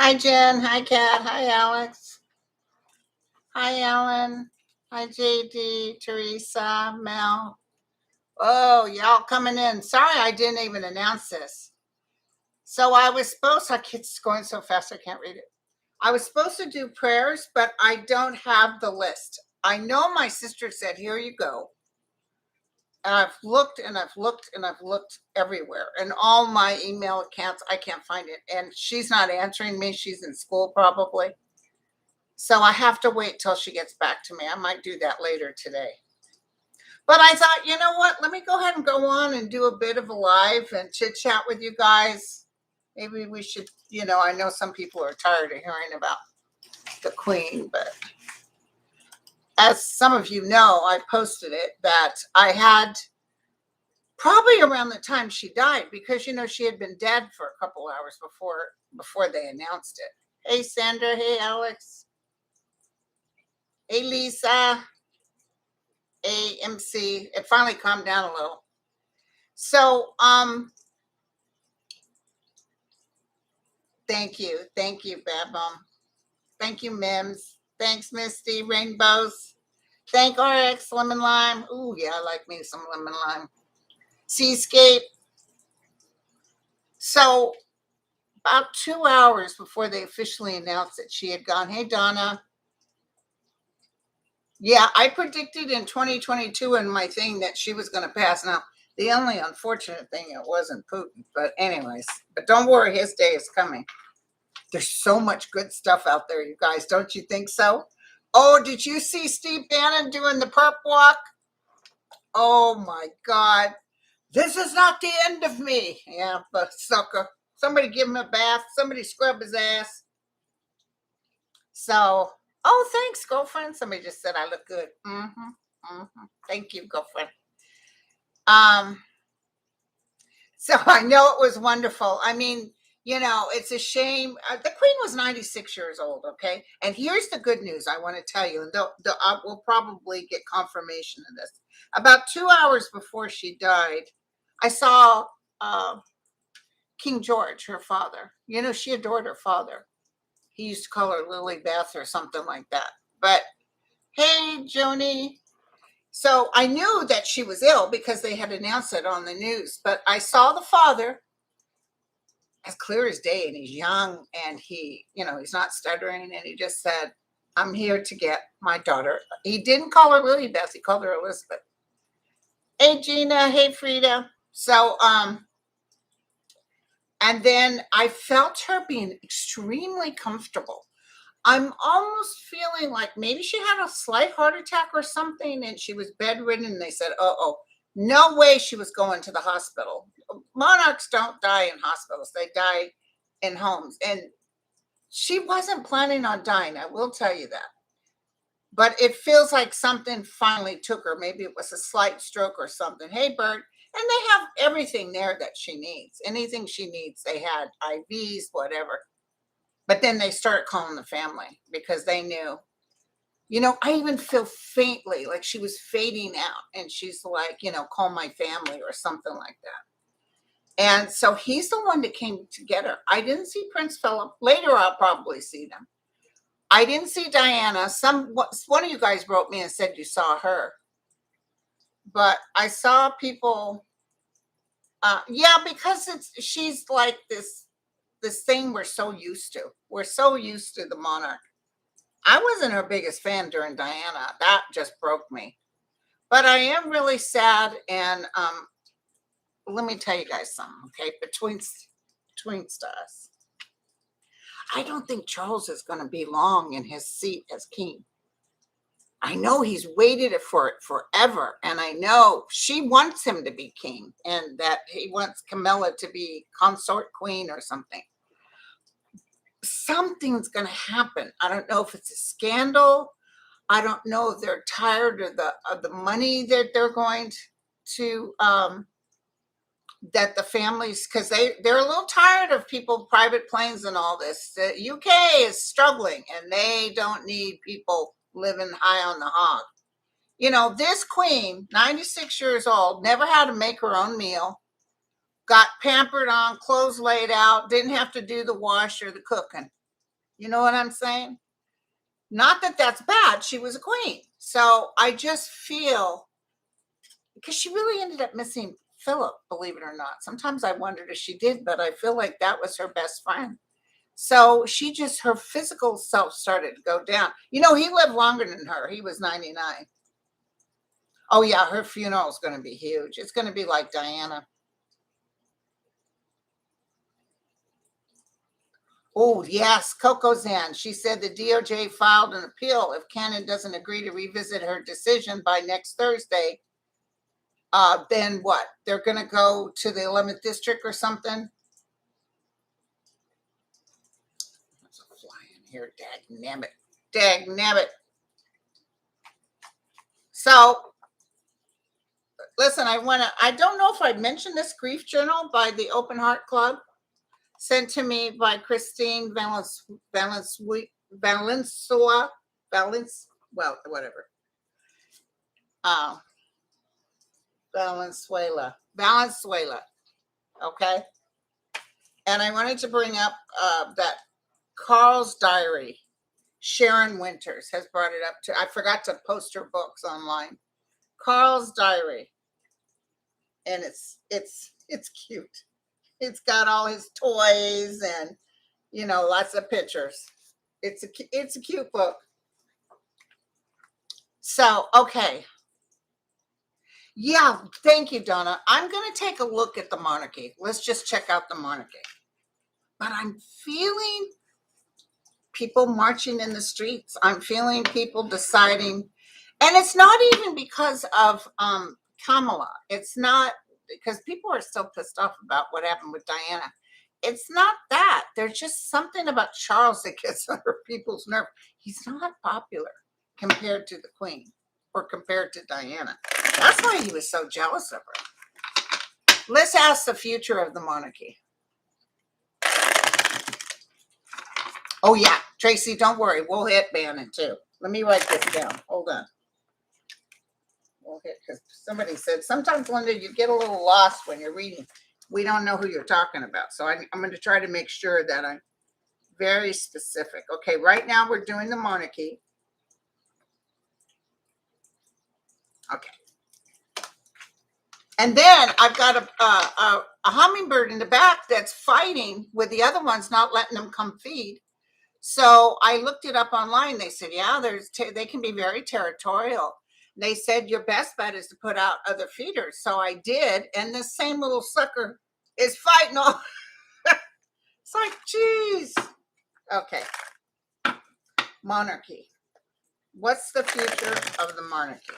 Hi, Jen. Hi, Kat. Hi, Alex. Hi, Ellen. Hi, JD, Teresa, Mel. Oh, y'all coming in. Sorry, I didn't even announce this. So I was supposed to, it's going so fast I can't read it. I was supposed to do prayers, but I don't have the list. I know my sister said, here you go. And I've looked and I've looked and I've looked everywhere. And all my email accounts, I can't find it. And she's not answering me. She's in school probably. So I have to wait till she gets back to me. I might do that later today. But I thought, you know what? Let me go ahead and go on and do a bit of a live and chit chat with you guys. Maybe we should, I know some people are tired of hearing about the Queen, but as some of you know, I posted it that I had probably around the time she died because, she had been dead for a couple hours before they announced it. Hey, Sandra. Hey, Alex. Hey, Lisa. AMC. It finally calmed down a little. So, thank you, Bad Mom. Thank you, Mims. Thanks, Misty. Rainbows. Thank RX Lemon Lime. Ooh, yeah, I like me some lemon lime. Seascape. So, about 2 hours before they officially announced that she had gone, hey, Donna. Yeah, I predicted in 2022 in my thing that she was going to pass. Now, the only unfortunate thing, it wasn't Putin. But anyways, but don't worry, his day is coming. There's so much good stuff out there, you guys. Don't you think so? Oh, did you see Steve Bannon doing the perp walk? Oh, my God. This is not the end of me. Yeah, but sucker. Somebody give him a bath. Somebody scrub his ass. So, oh, thanks, girlfriend. Somebody just said I look good. Thank you, girlfriend. So I know it was wonderful. I mean, it's a shame. The Queen was 96 years old, okay? And here's the good news I want to tell you, and we'll probably get confirmation of this. About 2 hours before she died, I saw King George, her father. She adored her father. He used to call her Lily Beth or something like that. But hey, Joni. So I knew that she was ill because they had announced it on the news. But I saw the father as clear as day, and he's young, and he's not stuttering, and he just said, I'm here to get my daughter. He didn't call her Lily Beth, he called her Elizabeth. Hey, Gina. Hey, Frida. So and then I felt her being extremely comfortable. I'm almost feeling like maybe she had a slight heart attack or something, and she was bedridden, and they said, no way she was going to the hospital. Monarchs don't die in hospitals. They die in homes. And she wasn't planning on dying. I will tell you that. But it feels like something finally took her. Maybe it was a slight stroke or something. Hey, Bert. And they have everything there that she needs. Anything she needs. They had IVs, whatever. But then they started calling the family because they knew. I even feel faintly like she was fading out, and she's like, call my family or something like that. And so he's the one that came to get her. I didn't see Prince Philip. Later, I'll probably see them. I didn't see Diana. One of you guys wrote me and said you saw her. But I saw people. Yeah, because she's like this thing we're so used to. We're so used to the monarch. I wasn't her biggest fan during Diana. That just broke me. But I am really sad, and let me tell you guys something, okay? Between us, I don't think Charles is going to be long in his seat as king. I know he's waited for it forever, and I know she wants him to be king, and that he wants Camilla to be consort queen or something. Something's going to happen. I don't know if it's a scandal. I don't know if they're tired of the money that they're going to that the families, because they're a little tired of people, private planes and all this. The UK is struggling, and they don't need people living high on the hog. This queen, 96 years old, never had to make her own meal, got pampered on, clothes laid out, didn't have to do the wash or the cooking. You know what I'm saying? Not that that's bad. She was a queen. So I just feel, because she really ended up missing Philip, believe it or not. Sometimes I wondered if she did, but I feel like that was her best friend. So she just, her physical self started to go down. You know, he lived longer than her. He was 99. Oh, yeah, her funeral is going to be huge. It's going to be like Diana. Oh, yes, Coco Zan. She said the DOJ filed an appeal if Cannon doesn't agree to revisit her decision by next Thursday. Then what? They're going to go to the 11th district or something? There's a fly in here. Dag nabbit. Dag nabbit. So, listen, I don't know if I mentioned this grief journal by the Open Heart Club, sent to me by Christine whatever. Valenzuela. Okay. And I wanted to bring up that Carl's diary. Sharon Winters has brought it up to, I forgot to post her books online. Carl's diary. And it's cute. It's got all his toys and, you know, lots of pictures. It's a cute book. So, okay. Yeah, thank you, Donna. I'm going to take a look at the Monarchy. Let's just check out the Monarchy. But I'm feeling people marching in the streets. I'm feeling people deciding, and it's not even because of Kamala. It's not because people are still pissed off about what happened with Diana. It's not that. There's just something about Charles that gets under people's nerve. He's not popular compared to the Queen or compared to Diana. That's why he was so jealous of her. Let's ask the future of the monarchy. Oh, yeah, Tracy, don't worry. We'll hit Bannon, too. Let me write this down. Hold on. We'll hit, because somebody said, sometimes, Linda, you get a little lost when you're reading. We don't know who you're talking about. So I'm going to try to make sure that I'm very specific. Okay, right now we're doing the monarchy. Okay. And then I've got a hummingbird in the back that's fighting with the other ones, not letting them come feed. So I looked it up online. They said, yeah, they can be very territorial. They said your best bet is to put out other feeders. So I did. And this same little sucker is fighting all. It's like, geez. Okay. Monarchy. What's the future of the monarchy?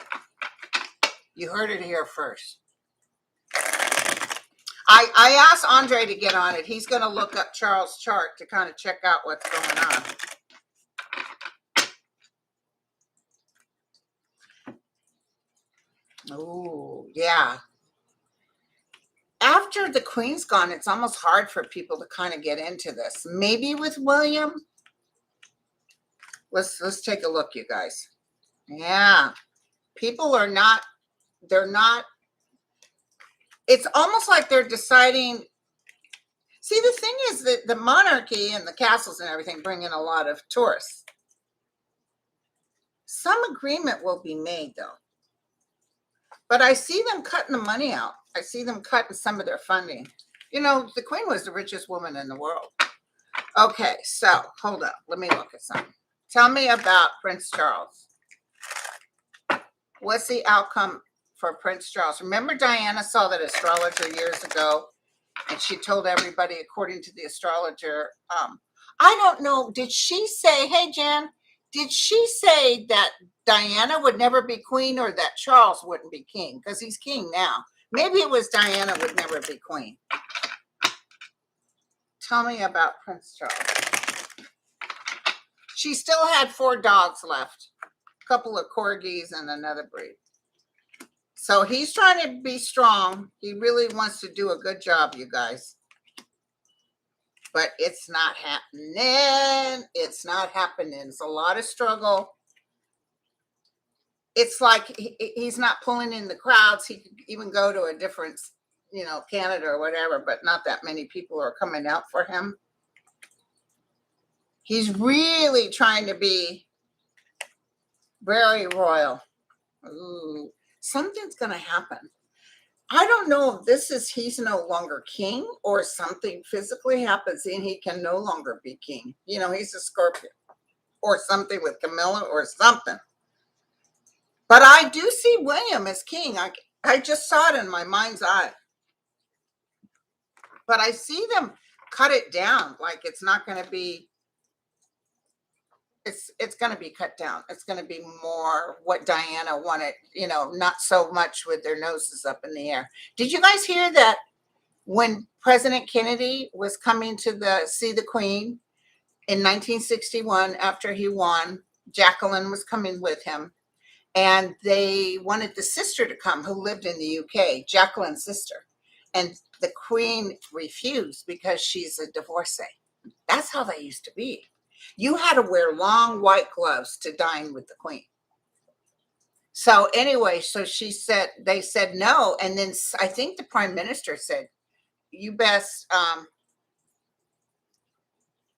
You heard it here first. I asked Andre to get on it. He's going to look up Charles' chart to kind of check out what's going on. Oh, yeah. After the Queen's gone, it's almost hard for people to kind of get into this. Maybe with William. Let's take a look, you guys. Yeah. People are not, they're not, it's almost like they're deciding. See, the thing is that the monarchy and the castles and everything bring in a lot of tourists. Some agreement will be made, though. But I see them cutting the money out. I see them cutting some of their funding. You know, the Queen was the richest woman in the world. Okay, so hold up. Let me look at something. Tell me about Prince Charles. What's the outcome for Prince Charles? Remember Diana saw that astrologer years ago, and she told everybody, according to the astrologer, I don't know, did she say, hey, Jan, did she say that Diana would never be queen or that Charles wouldn't be king? Because he's king now. Maybe it was Diana would never be queen. Tell me about Prince Charles. She still had 4 dogs left, a couple of corgis and another breed. So he's trying to be strong. He really wants to do a good job, you guys. But it's not happening. It's not happening. It's a lot of struggle. It's like he's not pulling in the crowds. He could even go to a different, you know, Canada or whatever, but not that many people are coming out for him. He's really trying to be very royal. Ooh, something's going to happen. I don't know if this is he's no longer king or something physically happens and he can no longer be king. You know, he's a Scorpio or something with Camilla or something. But I do see William as king. I just saw it in my mind's eye. But I see them cut it down. Like it's not going to be, it's going to be cut down. It's going to be more what Diana wanted, you know, not so much with their noses up in the air. Did you guys hear that when President Kennedy was coming to see the Queen in 1961 after he won, Jacqueline was coming with him, and they wanted the sister to come who lived in the UK, Jacqueline's sister, and the Queen refused because she's a divorcee. That's how they used to be. You had to wear long white gloves to dine with the Queen. So anyway, so they said no, and then I think the Prime Minister said, you best,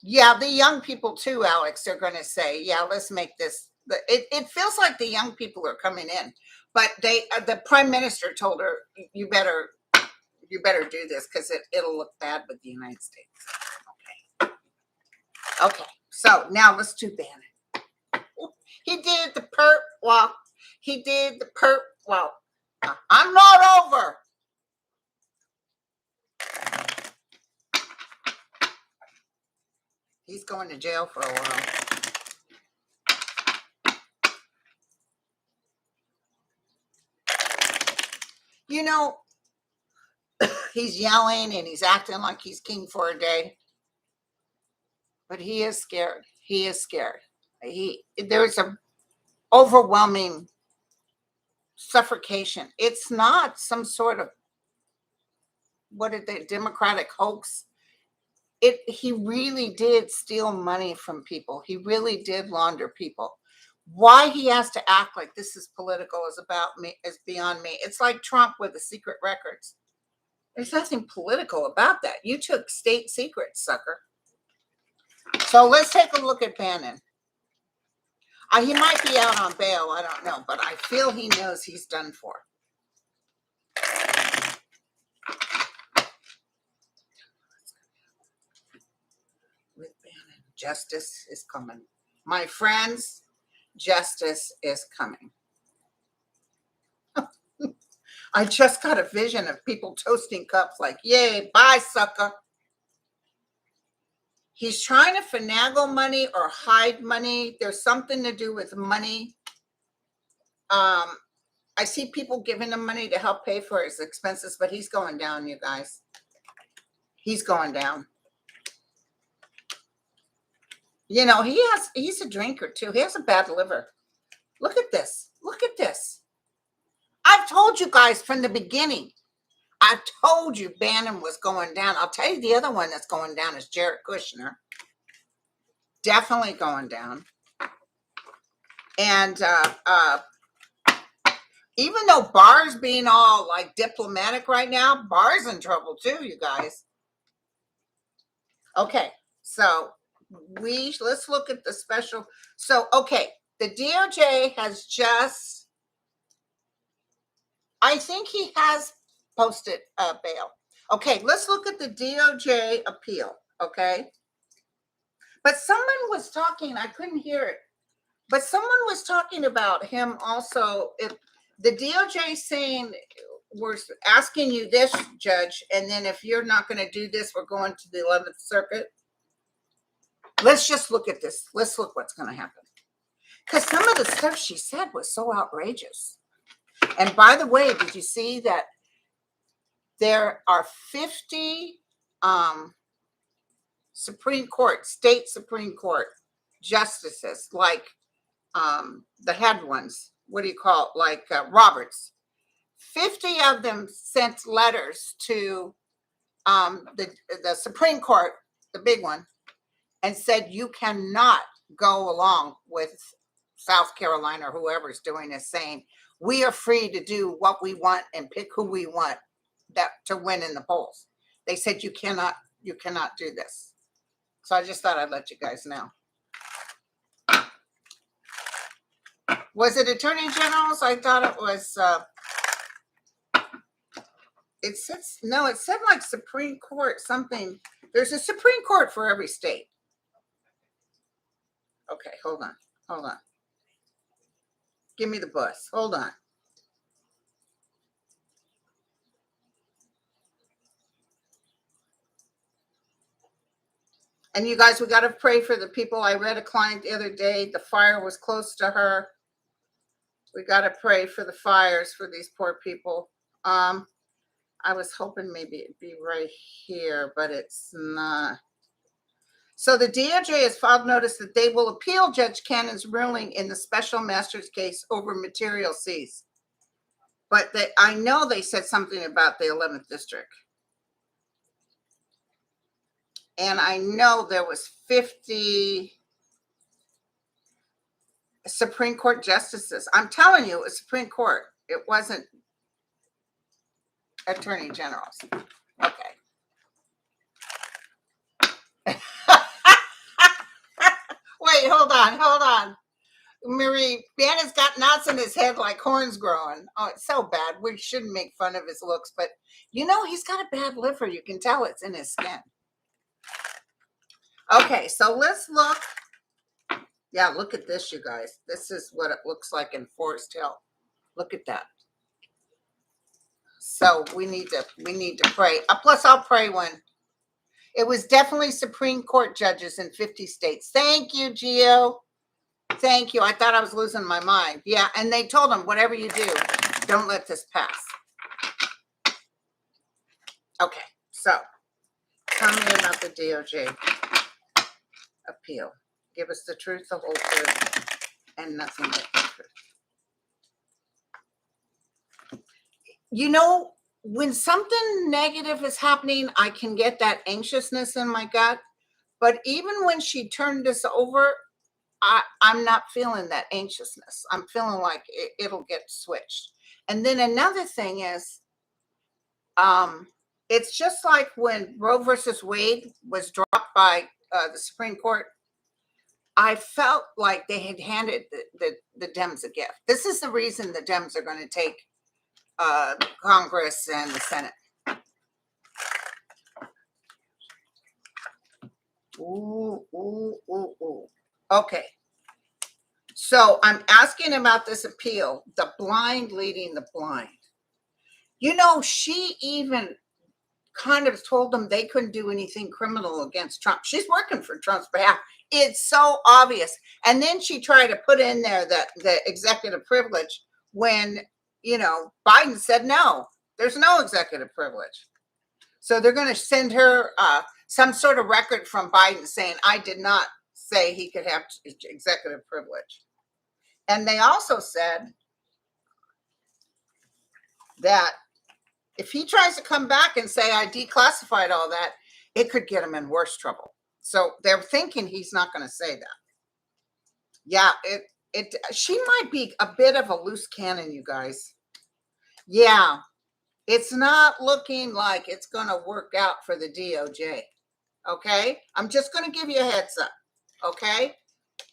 yeah, the young people too, Alex, they're going to say, yeah, let's make this. It feels like the young people are coming in, but the Prime Minister told her, you better do this because it'll look bad with the United States. Okay, so now let's do Bannon. He did the perp walk. He did the perp walk. I'm not over. He's going to jail for a while. You know, he's yelling and he's acting like he's king for a day. But he is scared. He is scared. There's a overwhelming suffocation. It's not some sort of Democratic hoax. He really did steal money from people. He really did launder people. Why he has to act like this is political is about me is beyond me. It's like Trump with the secret records. There's nothing political about that. You took state secrets, sucker. So let's take a look at Bannon. He might be out on bail. I don't know, but I feel he knows he's done for. With Bannon, justice is coming. My friends, justice is coming. I just got a vision of people toasting cups like, yay, bye, sucker. He's trying to finagle money or hide money. There's something to do with money. I see people giving him money to help pay for his expenses, but he's going down, you guys. He's going down. You know, he's a drinker too. He has a bad liver. Look at this. Look at this. I've told you guys from the beginning. I told you Bannon was going down. I'll tell you the other one that's going down is Jared Kushner. Definitely going down. And even though Barr's being all like diplomatic right now, Barr's in trouble too, you guys. Okay, so let's look at the special. So, okay, the DOJ has just, I think he has posted bail. Okay, let's look at the DOJ appeal, okay? But someone was talking, I couldn't hear it, but someone was talking about him also. If the DOJ saying, we're asking you this, Judge, and then if you're not going to do this, we're going to the 11th Circuit. Let's just look at this. Let's look what's going to happen. Because some of the stuff she said was so outrageous. And by the way, did you see that there are 50 state Supreme Court justices, like the head ones, what do you call it, like Roberts. 50 of them sent letters to the Supreme Court, the big one, and said, you cannot go along with South Carolina or whoever's doing this, saying, we are free to do what we want and pick who we want that to win in the polls. They said, you cannot do this. So I just thought I'd let you guys know. Was it Attorney General's? I thought it was, it says, no, it said like Supreme Court, something. There's a Supreme Court for every state. Okay, hold on. Give me the bus. Hold on. And you guys, we got to pray for the people. I read a client the other day. The fire was close to her. We got to pray for the fires for these poor people. I was hoping maybe it'd be right here, but it's not. So the DOJ has filed notice that they will appeal Judge Cannon's ruling in the special master's case over material seized. But I know they said something about the 11th district. And I know there was 50 Supreme Court justices. I'm telling you, it was Supreme Court. It wasn't Attorney Generals. Okay. Wait, hold on. Marie, Bannon's got knots in his head like horns growing. Oh, it's so bad. We shouldn't make fun of his looks, but you know, he's got a bad liver. You can tell it's in his skin. Okay, so let's look. Yeah, look at this, you guys. This is what it looks like in Forest Hill. Look at that. So we need to pray. Plus, I'll pray when it was definitely Supreme Court judges in 50 states. Thank you, Gio. Thank you. I thought I was losing my mind. Yeah, and they told him, whatever you do, don't let this pass. Okay, so tell me about the DOJ appeal. Give us the truth, the whole truth, and nothing but the truth. You know, when something negative is happening, I can get that anxiousness in my gut. But even when she turned this over, I'm not feeling that anxiousness. I'm feeling like it'll get switched. And then another thing is, it's just like when Roe versus Wade was dropped by the Supreme Court. I felt like they had handed the Dems a gift. This is the reason the Dems are going to take Congress and the Senate. Ooh. Okay. So I'm asking about this appeal, the blind leading the blind. You know, she even kind of told them they couldn't do anything criminal against Trump. She's working for Trump's behalf. It's so obvious. And then she tried to put in there the executive privilege when, you know, Biden said, no, there's no executive privilege. So they're going to send her some sort of record from Biden saying, I did not say he could have executive privilege. And they also said that if he tries to come back and say, I declassified all that, it could get him in worse trouble. So they're thinking he's not going to say that. Yeah, she might be a bit of a loose cannon, you guys. Yeah, it's not looking like it's going to work out for the DOJ. Okay, I'm just going to give you a heads up. Okay,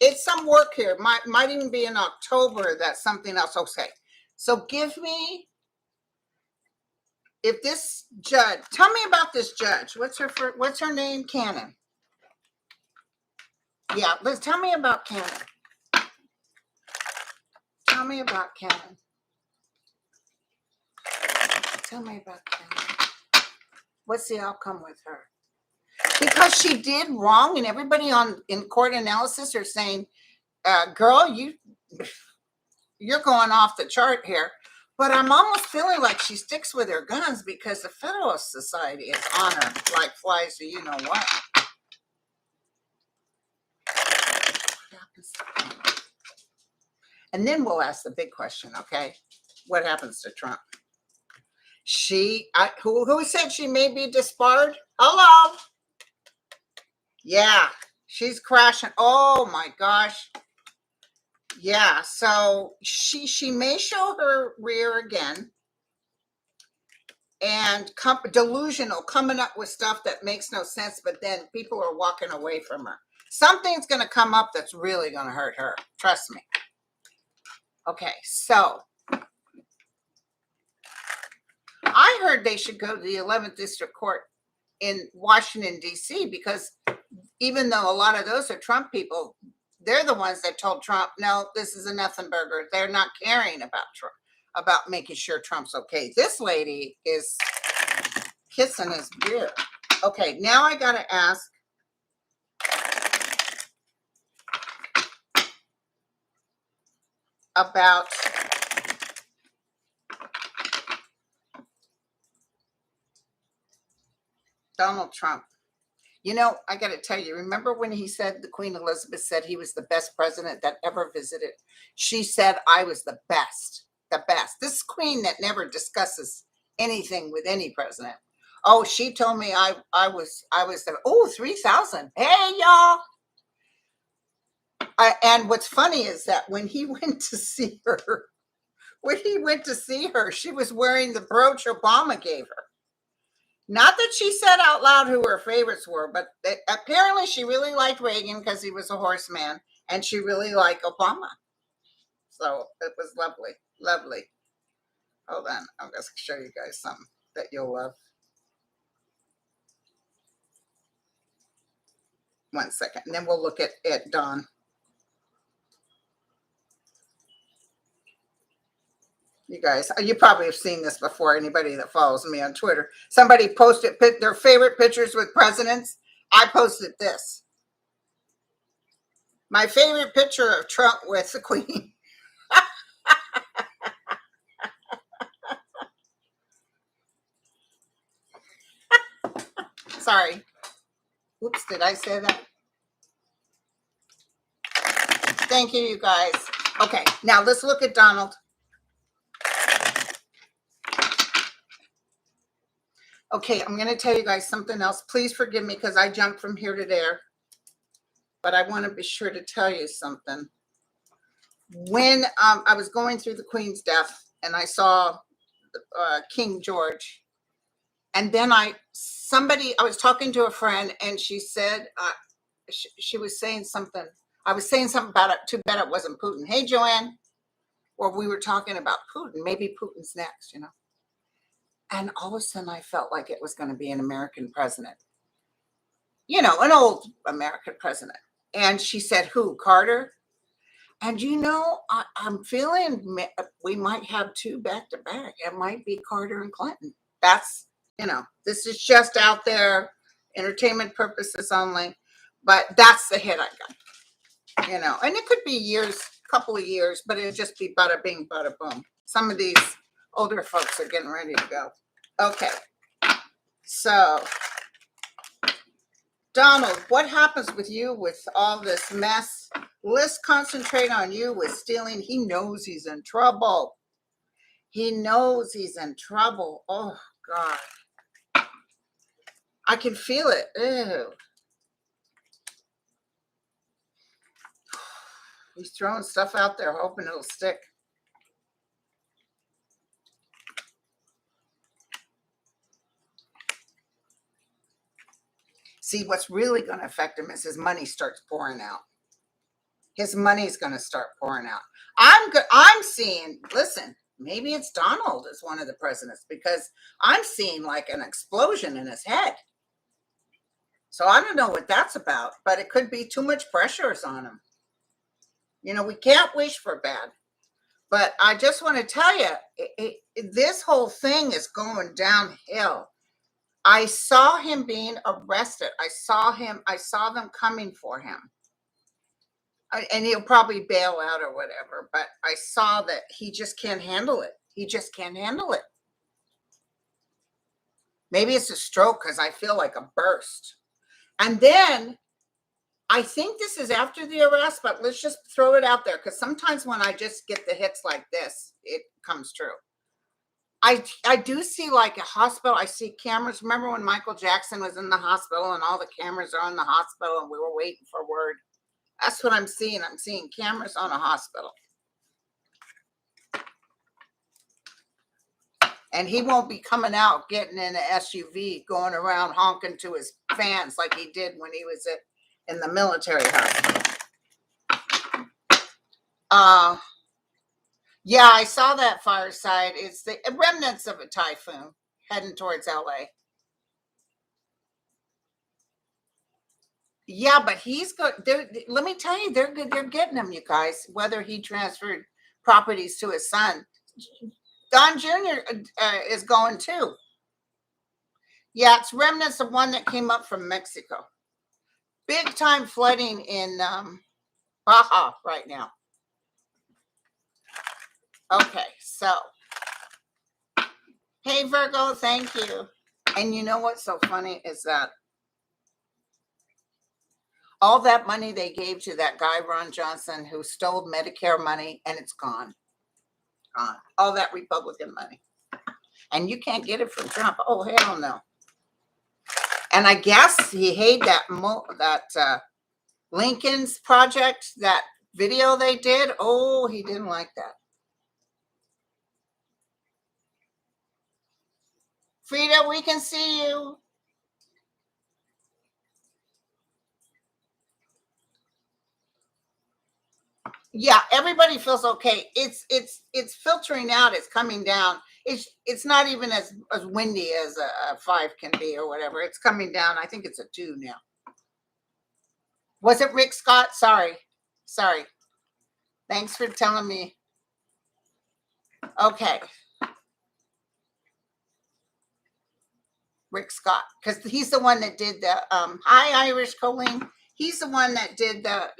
it's some work here. Might even be in October. That's something else. Okay, so give me. If this judge, tell me about this judge. What's her name? Cannon. Yeah, Liz, tell me about Cannon. Tell me about Cannon. Tell me about Cannon. What's the outcome with her? Because she did wrong, and everybody in court analysis are saying, girl, you're going off the chart here. But I'm almost feeling like she sticks with her guns because the Federalist Society is on her like flies to you know what. And then we'll ask the big question, okay? What happens to Trump? Who said she may be disbarred? Hello? Yeah, she's crashing. Oh my gosh. Yeah, so she may show her rear again. and delusional, coming up with stuff that makes no sense, but then people are walking away from her. Something's going to come up that's really going to hurt her. Trust me. Okay, so I heard they should go to the 11th District Court in Washington, D.C., because even though a lot of those are Trump people, they're the ones that told Trump, no, this is a nothing burger. They're not caring about Trump, about making sure Trump's okay. This lady is kissing his beer. Okay, now I got to ask, about Donald Trump. You know, I got to tell you, remember when he said, the Queen Elizabeth said he was the best president that ever visited? She said I was the best, the best. This queen that never discusses anything with any president. Oh, she told me I was the, oh, 3,000. Hey, y'all. And what's funny is that when he went to see her, she was wearing the brooch Obama gave her. Not that she said out loud who her favorites were, but apparently she really liked Reagan because he was a horseman, and she really liked Obama. So it was lovely, lovely. Hold on, I'm going to show you guys something that you'll love. One second, and then we'll look at Dawn. You guys, you probably have seen this before, anybody that follows me on Twitter. Somebody posted their favorite pictures with presidents. I posted this. My favorite picture of Trump with the Queen. Sorry. Oops, did I say that? Thank you, you guys. Okay, now let's look at Donald. Okay, I'm going to tell you guys something else. Please forgive me because I jumped from here to there. But I want to be sure to tell you something. When I was going through the Queen's death and I saw King George, and then I was talking to a friend and she said, she was saying something. I was saying something about it. Too bad it wasn't Putin. Hey, Joanne. Or we were talking about Putin. Maybe Putin's next, you know. And all of a sudden I felt like it was going to be an American president. You know, an old American president. And she said, who, Carter? And you know, I'm feeling we might have two back to back. It might be Carter and Clinton. That's, you know, this is just out there, entertainment purposes only. But that's the hit I got, you know. And it could be years, couple of years, but it'll just be bada bing, bada boom. Some of these older folks are getting ready to go. Okay. So, Donald, what happens with you with all this mess? Let's concentrate on you with stealing. He knows he's in trouble. He knows he's in trouble. Oh, God. I can feel it. Ew. He's throwing stuff out there, hoping it'll stick. See, what's really going to affect him is his money starts pouring out. His money's going to start pouring out. I'm seeing, listen, maybe it's Donald as one of the presidents, because I'm seeing like an explosion in his head. So I don't know what that's about, but it could be too much pressures on him. You know, we can't wish for bad. But I just want to tell you, this whole thing is going downhill. I saw him being arrested. I saw them coming for him. And he'll probably bail out or whatever, but I saw that he just can't handle it. He just can't handle it. Maybe it's a stroke because I feel like a burst. And then I think this is after the arrest, but let's just throw it out there because sometimes when I just get the hits like this, it comes true. I do see like a hospital. I see cameras. Remember when Michael Jackson was in the hospital and all the cameras are in the hospital and we were waiting for word? That's what I'm seeing. I'm seeing cameras on a hospital. And he won't be coming out getting in an SUV going around honking to his fans like he did when he was in the military hospital. Yeah, I saw that fireside. It's the remnants of a typhoon heading towards LA. Yeah, but he's good. Let me tell you, they're good. They're getting him, you guys. Whether he transferred properties to his son, Don Jr. Is going too. Yeah, it's remnants of one that came up from Mexico. Big time flooding in Baja right now. Okay, so hey Virgo, thank you. And you know what's so funny is that all that money they gave to that guy Ron Johnson who stole Medicare money, and it's gone. All that Republican money, and you can't get it from Trump. Oh hell no. And I guess he hated that Lincoln's project, that video they did. Oh, he didn't like that. Frida, we can see you. Yeah, everybody feels okay. It's filtering out. It's coming down. It's not even as windy as a 5 can be or whatever. It's coming down. I think it's a 2 now. Was it Rick Scott? Sorry. Thanks for telling me. Okay. Rick Scott, because he's the one that did the hi Irish Colleen. He's the one that did the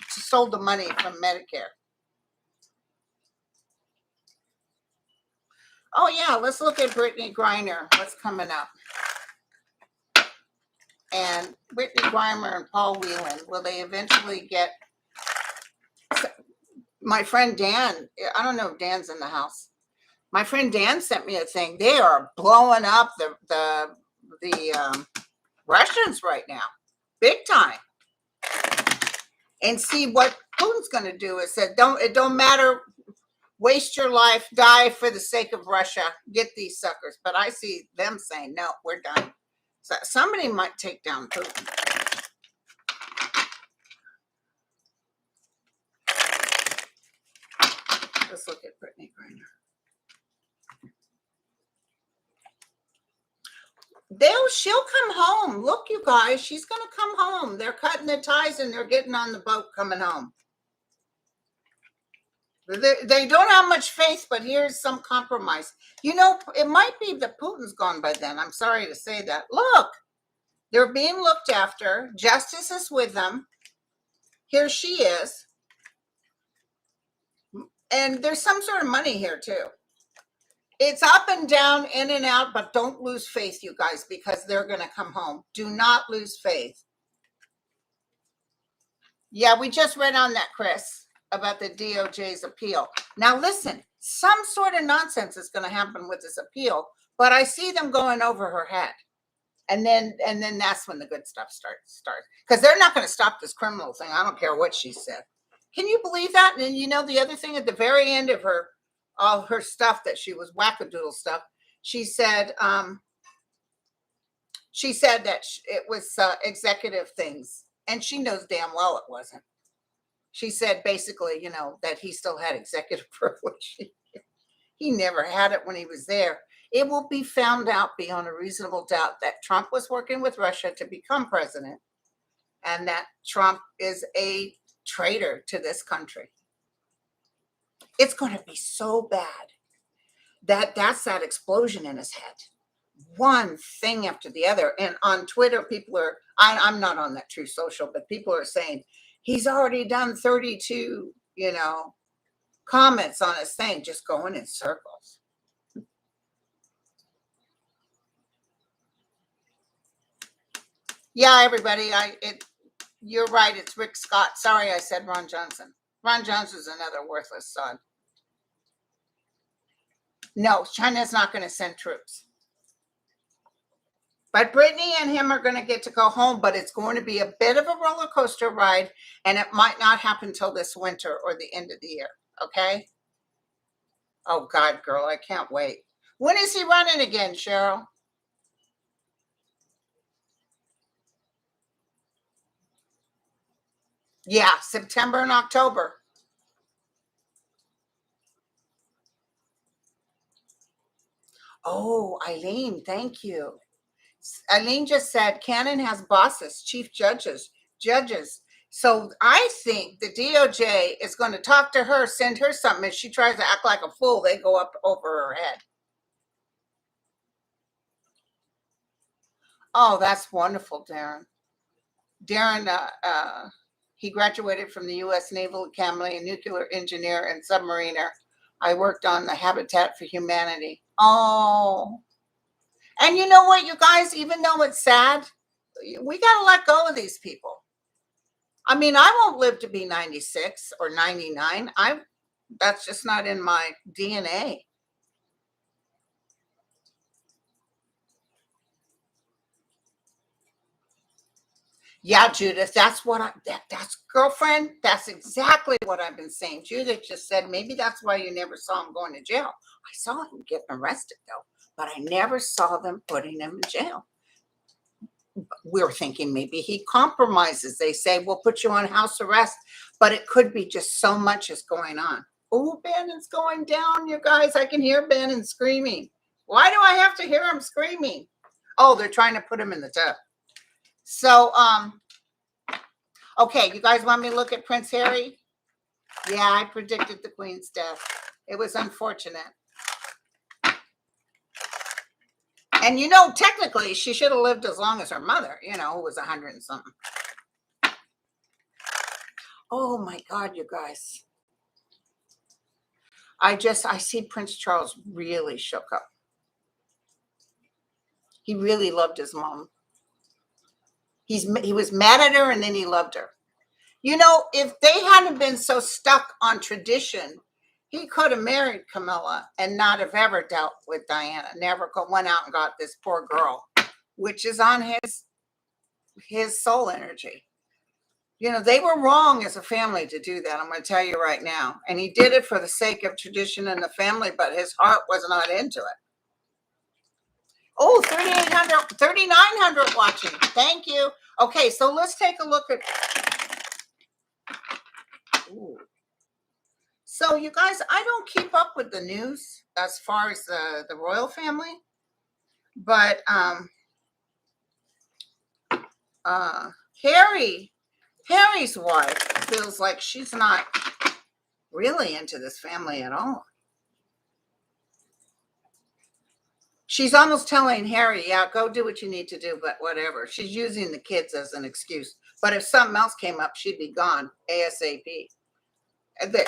sold the money from Medicare. Oh yeah, let's look at Brittany Griner. What's coming up? And Brittany Griner and Paul Whelan, will they eventually get? My friend Dan, I don't know if Dan's in the house. My friend Dan sent me a thing. They are blowing up the Russians right now, big time. And see what Putin's going to do is said, it don't matter. Waste your life, die for the sake of Russia. Get these suckers. But I see them saying, no, we're done. So somebody might take down Putin. Let's look at Brittany Griner. She'll come home. Look, you guys, she's going to come home. They're cutting the ties and they're getting on the boat coming home. They don't have much faith, but here's some compromise. You know, it might be that Putin's gone by then. I'm sorry to say that. Look, they're being looked after. Justice is with them. Here she is. And there's some sort of money here too. It's up and down, in and out, but don't lose faith, you guys, because they're going to come home. Do not lose faith. Yeah, we just read on that, Chris, about the DOJ's appeal. Now, listen, some sort of nonsense is going to happen with this appeal, but I see them going over her head. And then that's when the good stuff starts. Because they're not going to stop this criminal thing. I don't care what she said. Can you believe that? And you know, the other thing at the very end of all her stuff that she was wackadoodle stuff, she said that it was executive things. And she knows damn well it wasn't. She said basically, you know, that he still had executive privilege. He never had it when he was there. It will be found out beyond a reasonable doubt that Trump was working with Russia to become president and that Trump is a traitor to this country. It's going to be so bad that's that explosion in his head. One thing after the other. And on Twitter, people are, I'm not on that True Social, but people are saying he's already done 32, you know, comments on his thing, just going in circles. Yeah, everybody, you're right. It's Rick Scott. Sorry, I said Ron Johnson. Ron Johnson's another worthless son. No, China's not going to send troops. But Brittany and him are going to get to go home, but it's going to be a bit of a roller coaster ride, and it might not happen till this winter or the end of the year. Okay? Oh, God, girl, I can't wait. When is he running again, Cheryl? Yeah, September and October. Oh, Eileen, thank you. Eileen just said Canon has bosses, chief judges. So I think the DOJ is going to talk to her, send her something. If she tries to act like a fool, they go up over her head. Oh, that's wonderful, Darren. Darren, he graduated from the U.S. Naval Academy, a nuclear engineer and submariner. I worked on the Habitat for Humanity. Oh, and you know what, you guys, even though it's sad, we got to let go of these people. I mean, I won't live to be 96 or 99. That's just not in my DNA. Yeah, Judith, that's girlfriend. That's exactly what I've been saying. Judith just said maybe that's why you never saw him going to jail. I saw him getting arrested though, but I never saw them putting him in jail. We were thinking maybe he compromises. They say we'll put you on house arrest, but it could be just so much is going on. Oh, Bannon's going down, you guys. I can hear Bannon screaming. Why do I have to hear him screaming? Oh, they're trying to put him in the tub. So, okay, you guys want me to look at Prince Harry? Yeah, I predicted the Queen's death. It was unfortunate. And you know, technically, she should have lived as long as her mother, you know, who was 100 and something. Oh my God, you guys. I see Prince Charles really shook up. He really loved his mom. He was mad at her and then he loved her. You know, if they hadn't been so stuck on tradition, he could have married Camilla and not have ever dealt with Diana. Never went out and got this poor girl, which is on his soul energy. You know, they were wrong as a family to do that. I'm going to tell you right now. And he did it for the sake of tradition and the family, but his heart was not into it. Oh, 3,800, 3,900 watching. Thank you. Okay, so let's take a look at. Ooh. So, you guys, I don't keep up with the news as far as the royal family, but Harry's wife feels like she's not really into this family at all. She's almost telling Harry, yeah, go do what you need to do, but whatever. She's using the kids as an excuse. But if something else came up, she'd be gone ASAP.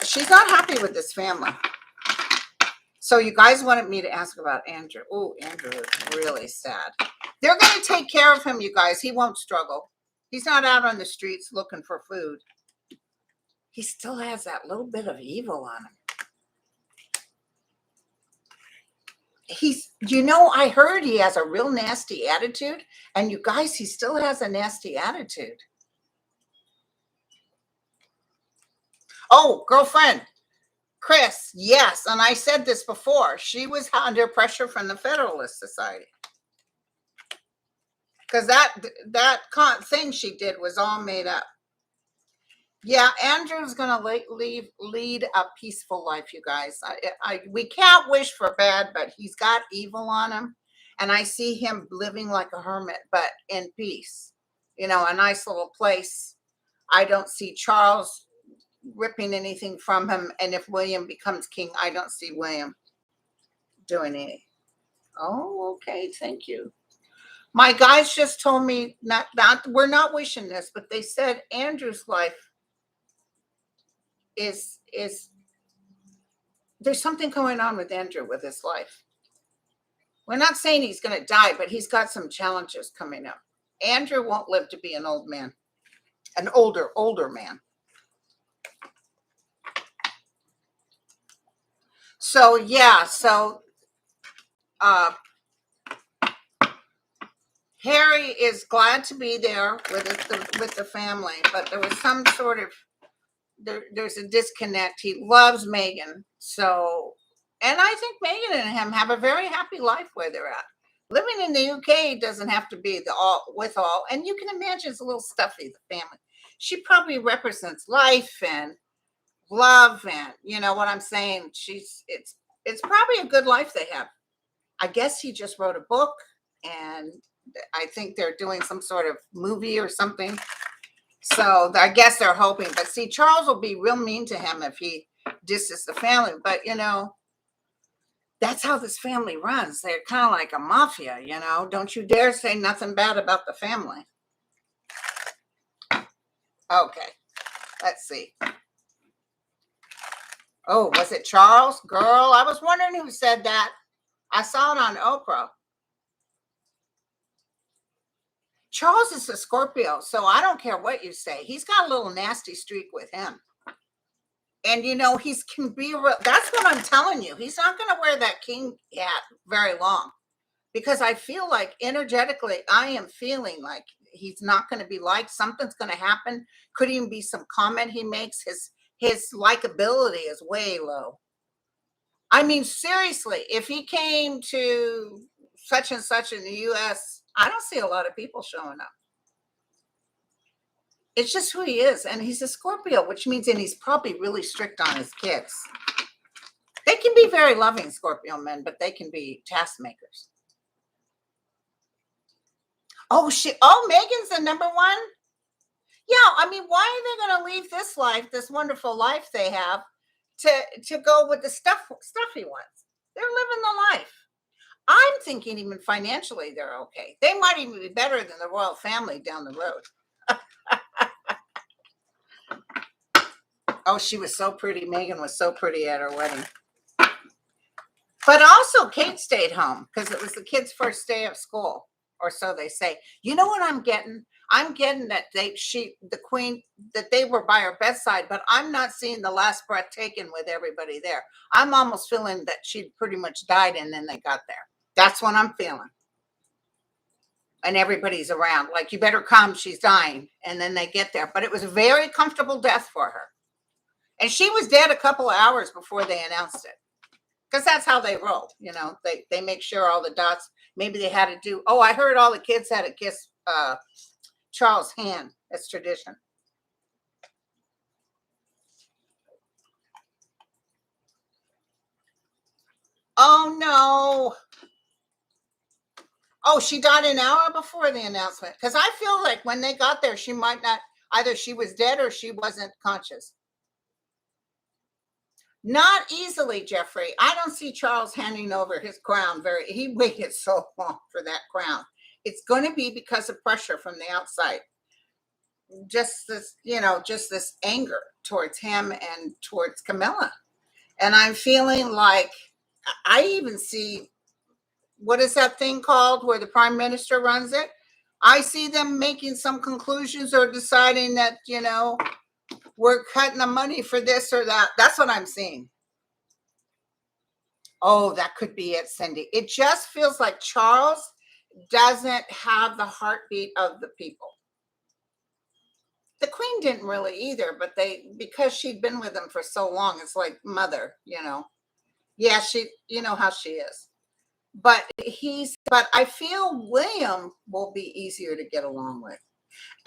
She's not happy with this family. So you guys wanted me to ask about Andrew. Oh, Andrew is really sad. They're going to take care of him, you guys. He won't struggle. He's not out on the streets looking for food. He still has that little bit of evil on him. You know, I heard he has a real nasty attitude, and you guys, he still has a nasty attitude. Oh, girlfriend, Chris, yes, and I said this before, she was under pressure from the Federalist Society. Because that thing she did was all made up. Yeah, Andrew's gonna lead a peaceful life, you guys. We can't wish for bad, but he's got evil on him, and I see him living like a hermit, but in peace. You know, a nice little place. I don't see Charles ripping anything from him, and if William becomes king, I don't see William doing anything. Oh, okay, thank you. My guys just told me not we're not wishing this, but they said Andrew's life is there's something going on with Andrew with his life. We're not saying he's going to die, but he's got some challenges coming up. Andrew won't live to be an old man, an older man. So yeah, Harry is glad to be there with the family, but there was some sort of there's a disconnect. He loves Meghan, so And I think Meghan and him have a very happy life where they're at. Living in the UK doesn't have to be the all with all, and you can imagine it's a little stuffy, the family. She probably represents life and love, and you know what I'm saying. It's probably a good life they have. I guess he just wrote a book, and I think they're doing some sort of movie or something. So I guess they're hoping. But see, Charles will be real mean to him if he disses the family. But you know, that's how this family runs. They're kind of like a mafia, you know. Don't you dare say nothing bad about the family. Okay, let's see. Oh, was it Charles? Girl, I was wondering who said that. I saw it on Oprah. Charles is a Scorpio, so I don't care what you say. He's got a little nasty streak with him. And you know, he's can be real. That's what I'm telling you. He's not going to wear that king hat very long because I feel like energetically, I am feeling like he's not going to be liked. Something's going to happen. Could even be some comment he makes. His likability is way low. I mean, seriously, if he came to such and such in the US, I don't see a lot of people showing up. It's just who he is. And he's a Scorpio, which means, and he's probably really strict on his kids. They can be very loving Scorpio men, but they can be task makers. Oh, shit. Oh, Megan's the number one. Yeah. I mean, why are they going to leave this life, this wonderful life they have, to go with the stuffy ones? They're living the life. I'm thinking even financially they're okay. They might even be better than the royal family down the road. Oh, she was so pretty. Meghan was so pretty at her wedding. But also Kate stayed home because it was the kids' first day of school, or so they say. You know what I'm getting? I'm getting that the queen, that they were by her bedside, but I'm not seeing the last breath taken with everybody there. I'm almost feeling that she'd pretty much died and then they got there. That's what I'm feeling. And everybody's around, like, you better come, she's dying. And then they get there. But it was a very comfortable death for her. And she was dead a couple of hours before they announced it. Because that's how they roll, you know. They make sure all the dots, maybe they had to do, oh, I heard all the kids had to kiss Charles' hand. That's tradition. Oh, no. Oh, she died an hour before the announcement. Because I feel like when they got there, she might not, either she was dead or she wasn't conscious. Not easily, Jeffrey. I don't see Charles handing over his crown he waited so long for that crown. It's going to be because of pressure from the outside. Just this, you know, just this anger towards him and towards Camilla. And I'm feeling like I even see, what is that thing called where the prime minister runs it? I see them making some conclusions or deciding that, you know, we're cutting the money for this or that. That's what I'm seeing. Oh, that could be it, Cindy. It just feels like Charles doesn't have the heartbeat of the people. The queen didn't really either, but because she'd been with him for so long, it's like mother, you know. Yeah, you know how she is. But I feel William will be easier to get along with.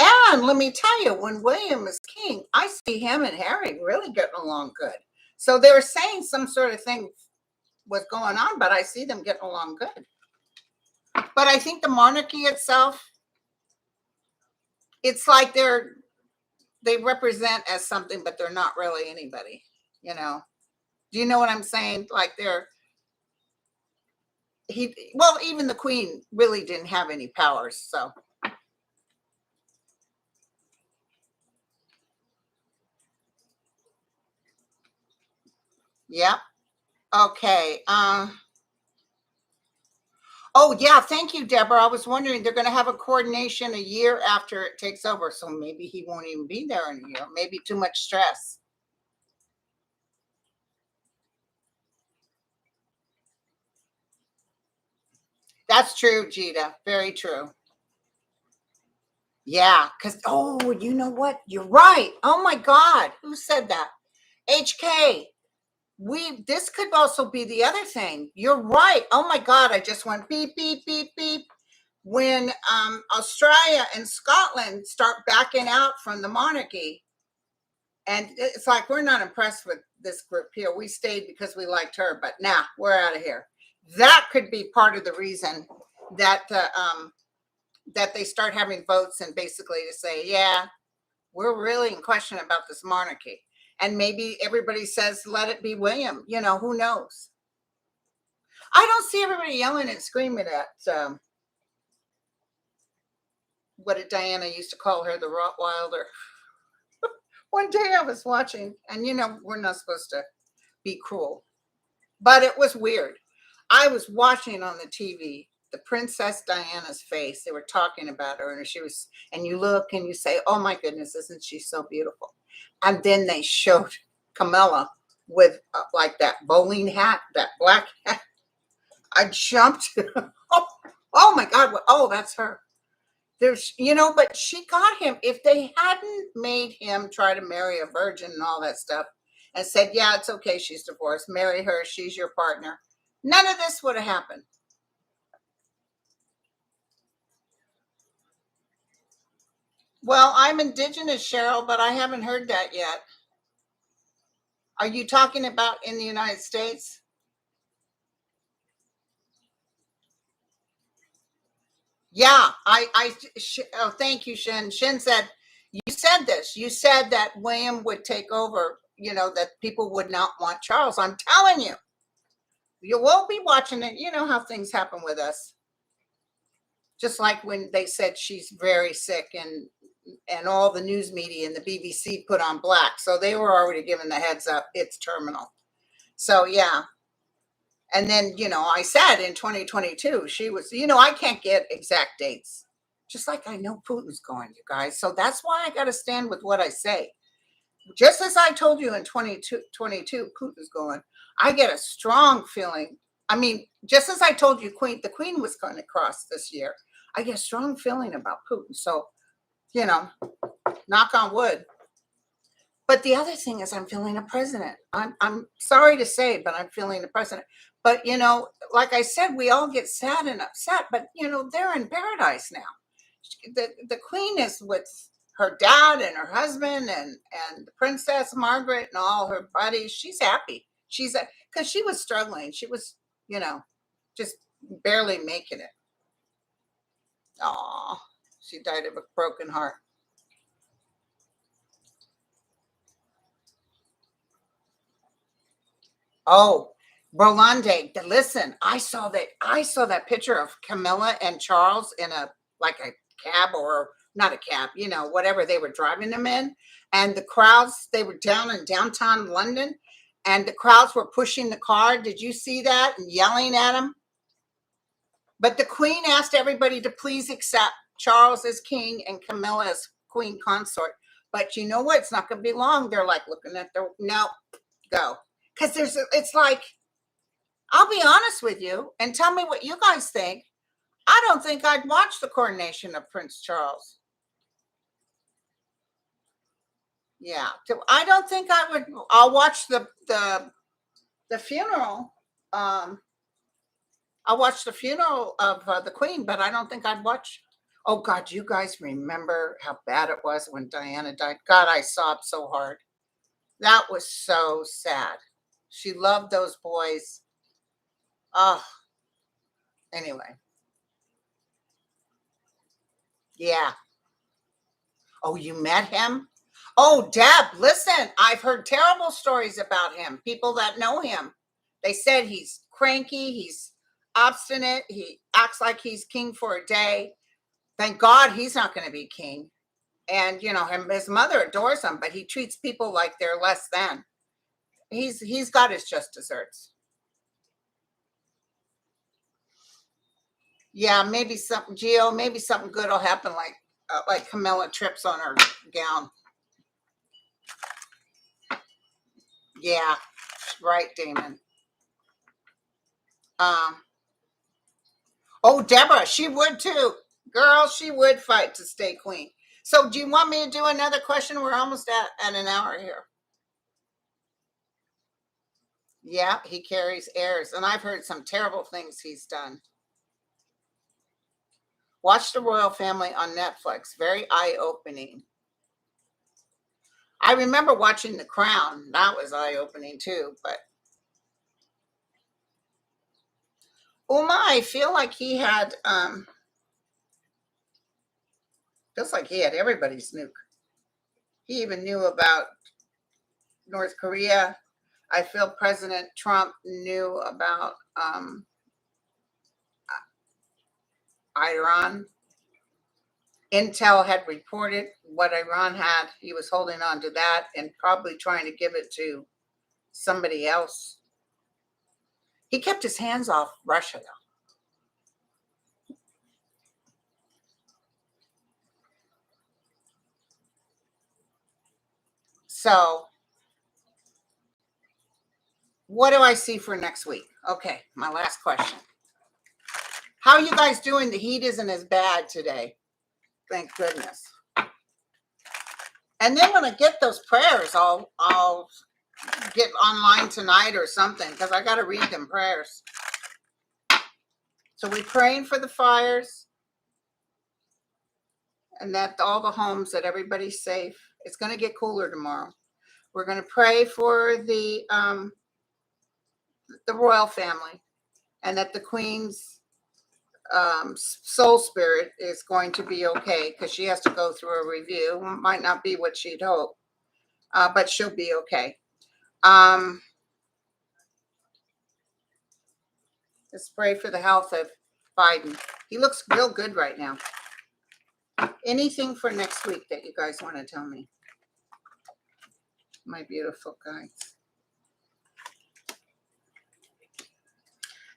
And let me tell you, when William is king, I see him and Harry really getting along good. So they were saying some sort of thing was going on, but I see them getting along good. But I think the monarchy itself, it's like they represent as something, but they're not really anybody, you know. Do you know what I'm saying? Like well, even the queen really didn't have any powers, so. Yeah. Okay. Oh yeah, thank you, Deborah. I was wondering, they're going to have a coordination a year after it takes over, so maybe he won't even be there in a year. Maybe too much stress. That's true, Gita. Very true. Yeah, because, oh, you know what? You're right. Oh my God. Who said that? HK. this could also be the other thing. You're right. Oh my God, I just went beep, beep, beep, beep. When Australia and Scotland start backing out from the monarchy, and it's like, we're not impressed with this group here. We stayed because we liked her, but now we're out of here. That could be part of the reason that that they start having votes and basically to say, yeah, we're really in question about this monarchy. And maybe everybody says, let it be William. Who knows? I don't see everybody yelling and screaming at, what did Diana used to call her, the Rottweiler? One day I was watching, and we're not supposed to be cruel, but it was weird. I was watching on the TV the Princess Diana's face. They were talking about her, and and you look and you say, oh my goodness, isn't she so beautiful? And then they showed Camilla with like that bowling hat, that black hat. I jumped. Oh my God. Oh, that's her. But she got him. If they hadn't made him try to marry a virgin and all that stuff and said, yeah, it's okay, she's divorced, marry her, she's your partner, none of this would have happened. Well, I'm indigenous, Cheryl, but I haven't heard that yet. Are you talking about in the United States? Yeah, oh, thank you, Shin. Shin said, you said this. You said that William would take over, that people would not want Charles. I'm telling you, you will be watching it. You know how things happen with us. Just like when they said she's very sick and all the news media and the BBC put on black. So they were already given the heads up, it's terminal. So yeah. And then, I said in 2022, she was, I can't get exact dates. Just like I know Putin's going, you guys. So that's why I got to stand with what I say. Just as I told you in 2022, Putin's going, I get a strong feeling. I mean, just as I told you, the Queen was going to cross this year, I get a strong feeling about Putin. So, knock on wood. But the other thing is I'm feeling a president. I'm sorry to say, but I'm feeling a president. But, like I said, we all get sad and upset, but, they're in paradise now. The Queen is with her dad and her husband and the Princess Margaret and all her buddies. She's happy. Because she was struggling. She was, just barely making it. Oh, she died of a broken heart. Oh, Rolande, listen, I saw that picture of Camilla and Charles in like a cab, or not a cab, whatever they were driving them in. And the crowds, they were down in downtown London, and the crowds were pushing the car. Did you see that? And yelling at them? But the Queen asked everybody to please accept Charles as king and Camilla as queen consort. But you know what? It's not going to be long. They're like looking at no, go. Because it's like, I'll be honest with you and tell me what you guys think. I don't think I'd watch the coronation of Prince Charles. Yeah, I don't think I would. I'll watch the funeral. I'll watch the funeral of the Queen, but I don't think I'd watch. Oh God, you guys remember how bad it was when Diana died? God, I sobbed so hard. That was so sad. She loved those boys. Oh, anyway, yeah. Oh, you met him? Oh, Deb, listen, I've heard terrible stories about him. People that know him, they said he's cranky, he's obstinate, he acts like he's king for a day. Thank God he's not going to be king. And his mother adores him, but he treats people like they're less than. He's got his just desserts. Yeah, maybe something, Gio, maybe something good will happen, like Camilla trips on her gown. Yeah, right, Damon. Um, oh, Deborah, she would too. Girl, she would fight to stay queen. So do you want me to do another question? We're almost at an hour here. Yeah, he carries heirs, and I've heard some terrible things he's done. Watch the royal family on Netflix. Very eye-opening. I remember watching The Crown. That was eye-opening too. But Uma, I feel like he had feels like he had everybody's nuke. He even knew about North Korea. I feel President Trump knew about Iran. Intel had reported what Iran had. He was holding on to that and probably trying to give it to somebody else. He kept his hands off Russia, though. So, what do I see for next week? Okay, my last question. How are you guys doing? The heat isn't as bad today. Thank goodness. And then when I get those prayers, I'll get online tonight or something because I got to read them prayers. So we're praying for the fires and that all the homes, that everybody's safe. It's going to get cooler tomorrow. We're going to pray for the royal family and that the Queen's soul spirit is going to be okay because she has to go through a review. Might not be what she'd hope, but she'll be okay. Let's pray for the health of Biden. He looks real good right now. Anything for next week that you guys want to tell me? My beautiful guys.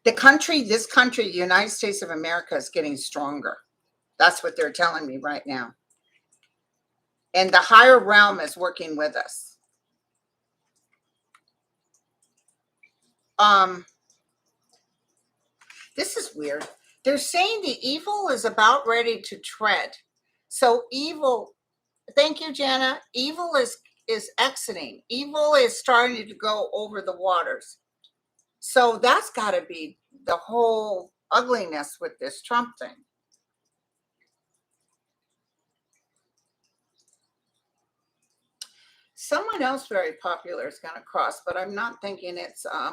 This country, the United States of America, is getting stronger. That's what they're telling me right now. And the higher realm is working with us. This is weird. They're saying the evil is about ready to tread. So evil, thank you, Jana. Evil is exiting. Evil is starting to go over the waters. So that's got to be the whole ugliness with this Trump thing. Someone else very popular is going to cross, but I'm not thinking it's a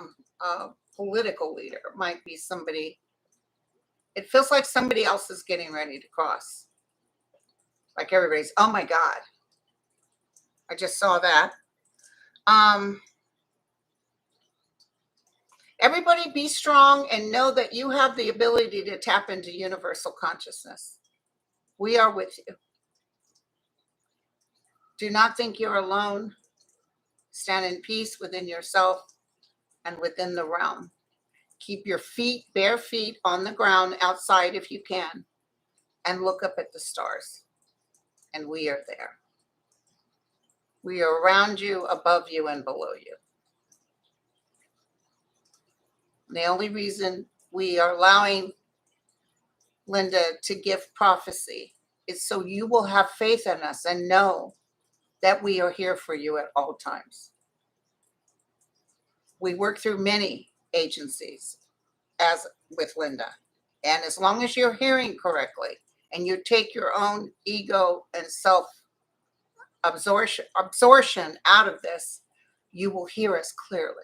political leader. It might be somebody. It feels like somebody else is getting ready to cross. Like everybody's, oh my God. I just saw that. Everybody be strong and know that you have the ability to tap into universal consciousness. We are with you. Do not think you're alone. Stand in peace within yourself and within the realm. Keep your bare feet on the ground outside if you can, and look up at the stars. And we are there. We are around you, above you, and below you. The only reason we are allowing Linda to give prophecy is so you will have faith in us and know that we are here for you at all times. We work through many agencies as with Linda. And as long as you're hearing correctly and you take your own ego and self absorption out of this, you will hear us clearly.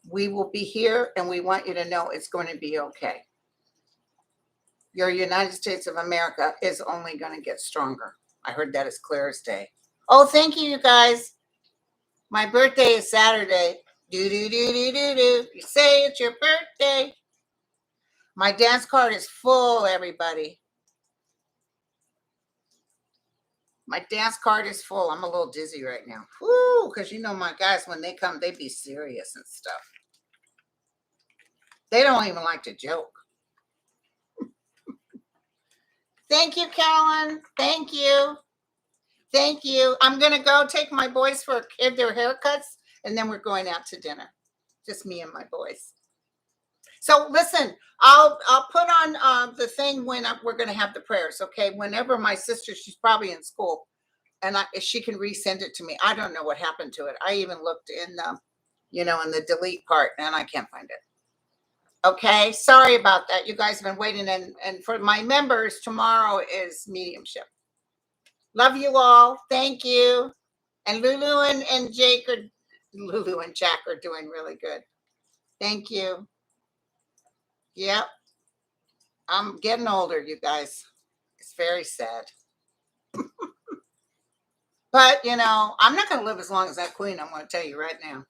We will be here and we want you to know it's going to be okay. Your United States of America is only going to get stronger. I heard that as clear as day. Oh, thank you, you guys. My birthday is Saturday. Do, do, do, do, do, do. You say it's your birthday. My dance card is full, everybody. My dance card is full. I'm a little dizzy right now. Woo, because you know my guys, when they come, they be serious and stuff. They don't even like to joke. Thank you, Carolyn. Thank you. Thank you. I'm going to go take my boys for their haircuts, and then we're going out to dinner. Just me and my boys. So listen, I'll put on the thing when we're going to have the prayers, okay? Whenever my sister, she's probably in school. and she can resend it to me. I don't know what happened to it. I even looked in the, in the delete part, and I can't find it. Okay, sorry about that. You guys have been waiting, and for my members, tomorrow is mediumship. Love you all. Thank you. And Lulu and Lulu and Jack are doing really good. Thank you. Yep. I'm getting older, you guys. It's very sad. But, I'm not going to live as long as that queen, I'm going to tell you right now.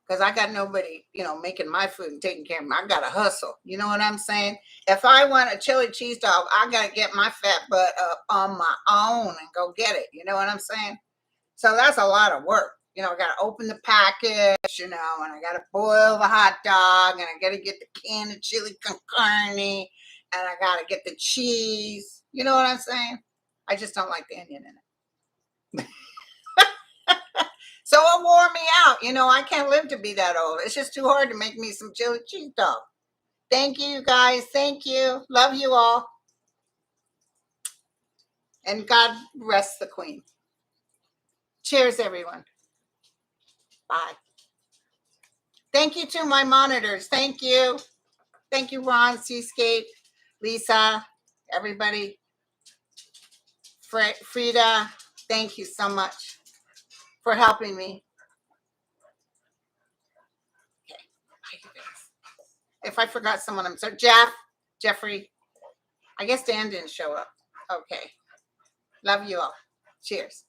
Because I got nobody, making my food and taking care of me. I got to hustle. You know what I'm saying? If I want a chili cheese dog, I got to get my fat butt up on my own and go get it. You know what I'm saying? So that's a lot of work. I got to open the package, and I got to boil the hot dog, and I got to get the can of chili con carne, and I got to get the cheese. You know what I'm saying? I just don't like the onion in it. So it wore me out. I can't live to be that old. It's just too hard to make me some chili cheese dog. Thank you, guys. Thank you. Love you all. And God rest the queen. Cheers, everyone. Bye. Thank you to my monitors. Thank you. Thank you, Ron, Seascape, Lisa, everybody. Frida, thank you so much for helping me. Okay. If I forgot someone, I'm sorry. Jeffrey. I guess Dan didn't show up. Okay. Love you all. Cheers.